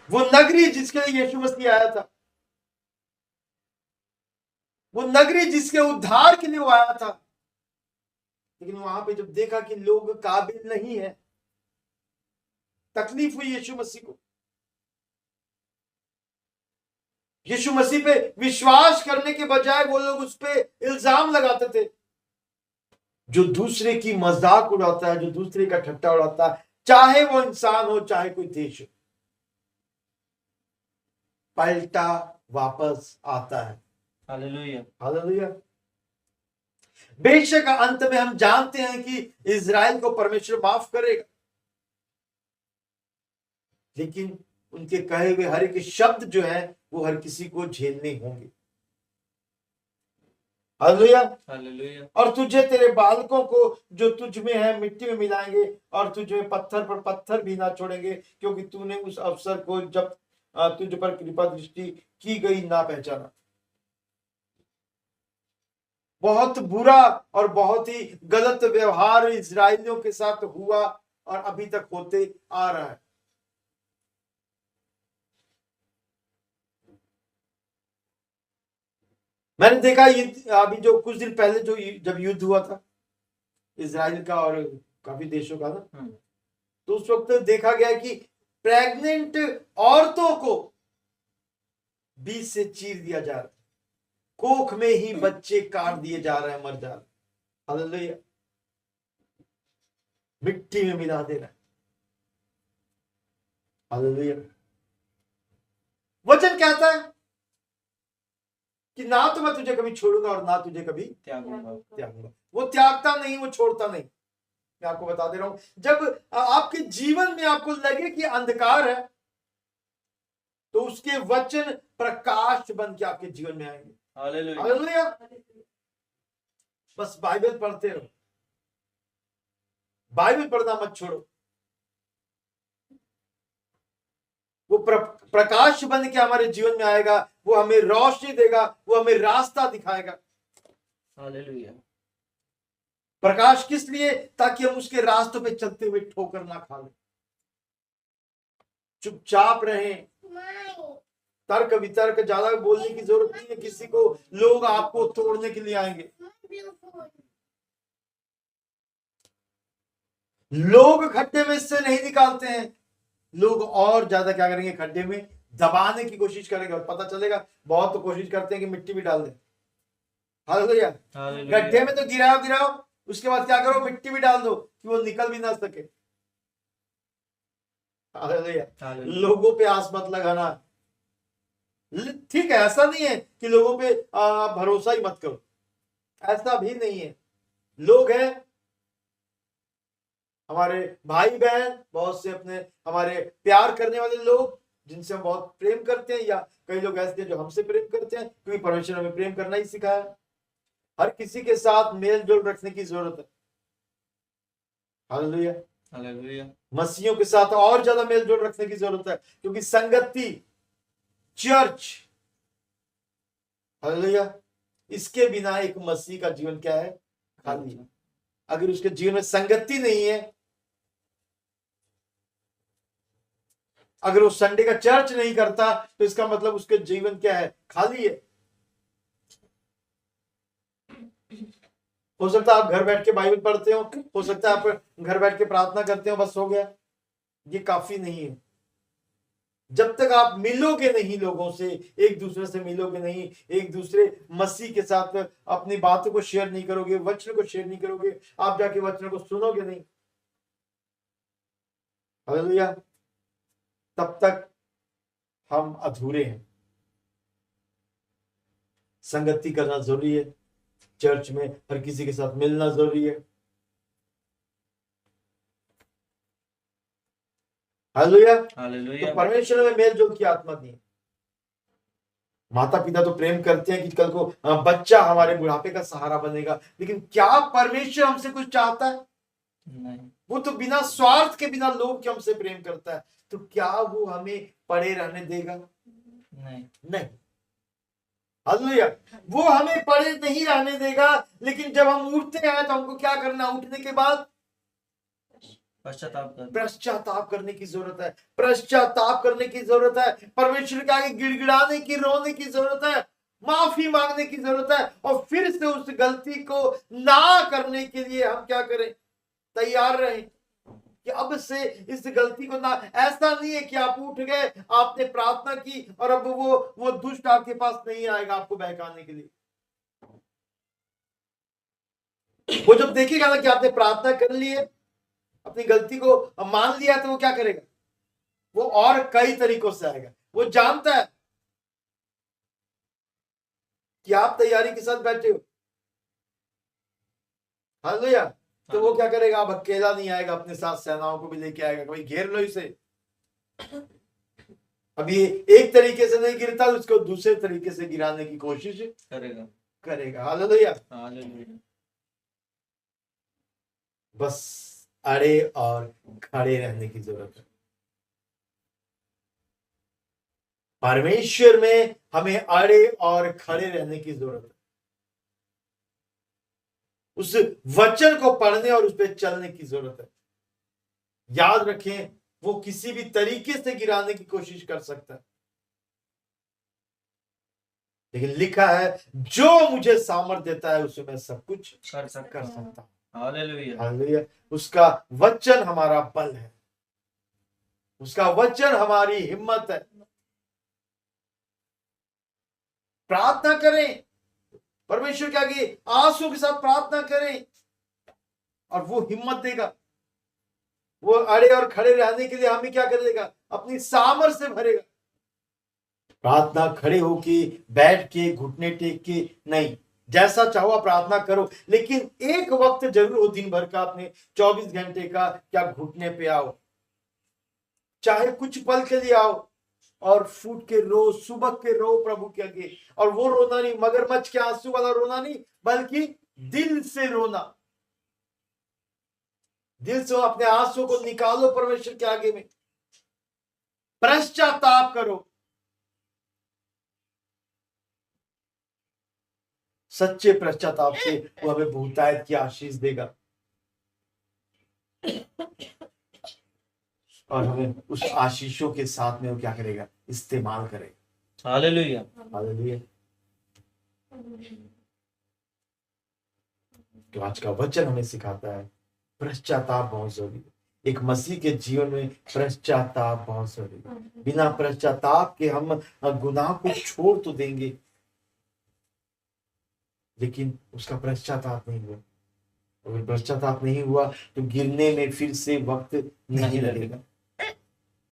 वो नगरी जिसके लिए यीशु मसीह आया था, वो नगरी जिसके उद्धार के लिए वो आया था, लेकिन वहां पे जब देखा कि लोग काबिल नहीं है, तकलीफ हुई यीशु मसीह को। यीशु मसीह पे विश्वास करने के बजाय वो लोग उस पे इल्जाम लगाते थे। जो दूसरे की मजाक उड़ाता है, जो दूसरे का ठट्टा उड़ाता है, चाहे वो इंसान हो चाहे कोई देश हो, पलटा वापस आता है। हालेलुया। हालेलुया। बेशक अंत में हम जानते हैं कि इजराइल को परमेश्वर माफ करेगा, लेकिन उनके कहे हुए हर एक शब्द जो है वो हर किसी को झेलने होंगे। हालेलुया। हालेलुया। और तुझे तेरे बालकों को जो तुझ में है मिट्टी में मिलाएंगे, और तुझे पत्थर पर पत्थर भी ना छोड़ेंगे, क्योंकि तूने उस अवसर को जब तुझ पर कृपा दृष्टि की गई ना पहचाना। बहुत बुरा और बहुत ही गलत व्यवहार इजरायलियों के साथ हुआ और अभी तक होते आ रहा है। मैंने देखा अभी जो कुछ दिन पहले जो जब युद्ध हुआ था इजराइल का और काफी देशों का ना, तो उस वक्त देखा गया कि प्रेग्नेंट औरतों को बीच से चीर दिया जा रहा है, कोख में ही बच्चे काट दिए जा रहे हैं, मर जा रहे हैं। हालेलुया। मिट्टी में मिला दे रहा है। हालेलुया। वचन कहता है कि ना तो मैं तुझे कभी छोड़ूंगा और ना तुझे कभी त्यागूंगा। वो त्यागता नहीं, वो छोड़ता नहीं। मैं आपको बता दे रहा हूं, जब आपके जीवन में आपको लगे कि अंधकार है, तो उसके वचन प्रकाश बन के आपके जीवन में आएंगे। हालेलुया। हालेलुया। बस बाइबल पढ़ते रहो, बाइबल पढ़ना मत छोड़ो। वो प्रकाश बन के हमारे जीवन में आएगा, वो हमें रोशनी देगा, वो हमें रास्ता दिखाएगा। हालेलुया। प्रकाश किस लिए? ताकि हम उसके रास्तों पे चलते हुए ठोकर ना खा लें, चुपचाप रहें, तर्क वितर्क ज्यादा बोलने की जरूरत नहीं है किसी को। लोग आपको तोड़ने के लिए आएंगे, लोग खड्डे में इससे नहीं निकालते हैं, लोग और ज्यादा क्या करेंगे, खड्डे में दबाने की कोशिश करेंगे, और पता चलेगा बहुत तो कोशिश करते हैं कि मिट्टी भी डाल दें। हालेलुया। गड्ढे में तो गिराओ गिराओ, उसके बाद क्या करो, मिट्टी भी डाल दो कि वो निकल भी ना सके। हालेलुया। लोगों पे आस मत लगाना। ठीक है, ऐसा नहीं है कि लोगों पे भरोसा ही मत करो, ऐसा भी नहीं है। लोग हैं, हमारे भाई बहन, बहुत से अपने हमारे प्यार करने वाले लोग जिनसे हम बहुत प्रेम करते हैं, या कई लोग ऐसे हैं जो हमसे प्रेम करते हैं, क्योंकि परमेश्वर हमें प्रेम करना ही सिखाया। हर किसी के साथ मेल जोल रखने की जरूरत है। हालेलुया। हालेलुया। मसीहियों के साथ और ज्यादा मेल जोल रखने की जरूरत है, क्योंकि संगति, चर्च, हालेलुया, इसके बिना एक मसीह का जीवन क्या है, खाली है। अगर उसके जीवन में संगति नहीं है, अगर वो संडे का चर्च नहीं करता, तो इसका मतलब उसके जीवन क्या है, खाली है। हो सकता है आप घर बैठ के बाइबल पढ़ते हो सकता है आप घर बैठ के प्रार्थना करते हो, बस हो गया, ये काफी नहीं है। जब तक आप मिलोगे नहीं लोगों से, एक दूसरे से मिलोगे नहीं, एक दूसरे मसीह के साथ अपनी बातों को शेयर नहीं करोगे, वचन को शेयर नहीं करोगे, आप जाके वचन को सुनोगे नहीं, हालेलुया, तब तक हम अधूरे हैं। संगति करना जरूरी है, चर्च में हर किसी के साथ मिलना जरूरी है। हालेलुया। तो परमेश्वर में मेल जोल की आत्मा दी है। माता पिता तो प्रेम करते हैं कि कल को बच्चा हमारे बुढ़ापे का सहारा बनेगा, लेकिन क्या परमेश्वर हमसे कुछ चाहता है? नहीं। वो तो बिना स्वार्थ के, बिना लोभ के हमसे प्रेम करता है, तो क्या वो हमें पड़े रहने देगा? नहीं, नहीं। हालेलुया। वो हमें पड़े नहीं रहने देगा, लेकिन जब हम उठते हैं तो हमको क्या करना? उठने के बाद पश्चाताप करने की जरूरत है, पश्चाताप करने की जरूरत है, परमेश्वर के आगे गिड़गिड़ाने की, रोने की जरूरत है, माफी मांगने की जरूरत है, और फिर से उस गलती को ना करने के लिए हम क्या करें, तैयार रहें कि अब से इस गलती को ना। ऐसा नहीं है कि आप उठ गए, आपने प्रार्थना की और अब वो दुष्ट आपके पास नहीं आएगा आपको बहकाने के लिए। वो जब देखेगा ना कि आपने प्रार्थना कर ली है, अपनी गलती को मान लिया, तो वो क्या करेगा, वो और कई तरीकों से आएगा। वो जानता है कि आप तैयारी के साथ बैठे हो, हालेलुया। तो वो क्या करेगा, अब अकेला नहीं आएगा, अपने साथ सेनाओं को भी लेके आएगा, भाई घेर लो इसे। अभी एक तरीके से नहीं गिरता, उसको दूसरे तरीके से गिराने की कोशिश करेगा। हालेलुया। बस अड़े और खड़े रहने की जरूरत है। परमेश्वर में हमें अड़े और खड़े रहने की जरूरत है। उस वचन को पढ़ने और उस पर चलने की जरूरत है। याद रखें, वो किसी भी तरीके से गिराने की कोशिश कर सकता है, लेकिन लिखा है जो मुझे सामर्थ्य देता है उससे मैं सब कुछ कर सकता हूं। हालेलुया। उसका वचन हमारा बल है, उसका वचन हमारी हिम्मत है। प्रार्थना करें, परमेश्वर के आगे आंसू के साथ प्रार्थना करें, और वो हिम्मत देगा। वो अड़े और खड़े रहने के लिए हमें क्या कर देगा, अपनी सामर्थ्य से भरेगा। प्रार्थना खड़े होके, बैठ के, घुटने टेक के नहीं, जैसा चाहो प्रार्थना करो, लेकिन एक वक्त जरूर हो दिन भर का, अपने 24 घंटे का, क्या घुटने पे आओ, चाहे कुछ पल के लिए आओ, और फूट के रो, सुबह के रो प्रभु के आगे। और वो रोना नहीं मगरमच्छ के आंसू वाला रोना नहीं, बल्कि दिल से रोना। दिल से अपने आंसू को निकालो परमेश्वर के आगे में, पश्चाताप करो। सच्चे पश्चाताप से वो हमें बहुतायत की आशीष देगा, और हमें उस आशीषों के साथ में वो क्या करेगा, इस्तेमाल करेगा। हालेलुया। हालेलुया। तो आज का वचन हमें सिखाता है पश्चाताप बहुत जरूरी है। एक मसीह के जीवन में पश्चाताप बहुत जरूरी है। बिना पश्चाताप के हम गुनाह को छोड़ तो देंगे, लेकिन उसका पश्चाताप नहीं हुआ, अगर पश्चाताप नहीं हुआ तो गिरने में फिर से वक्त नहीं लगेगा।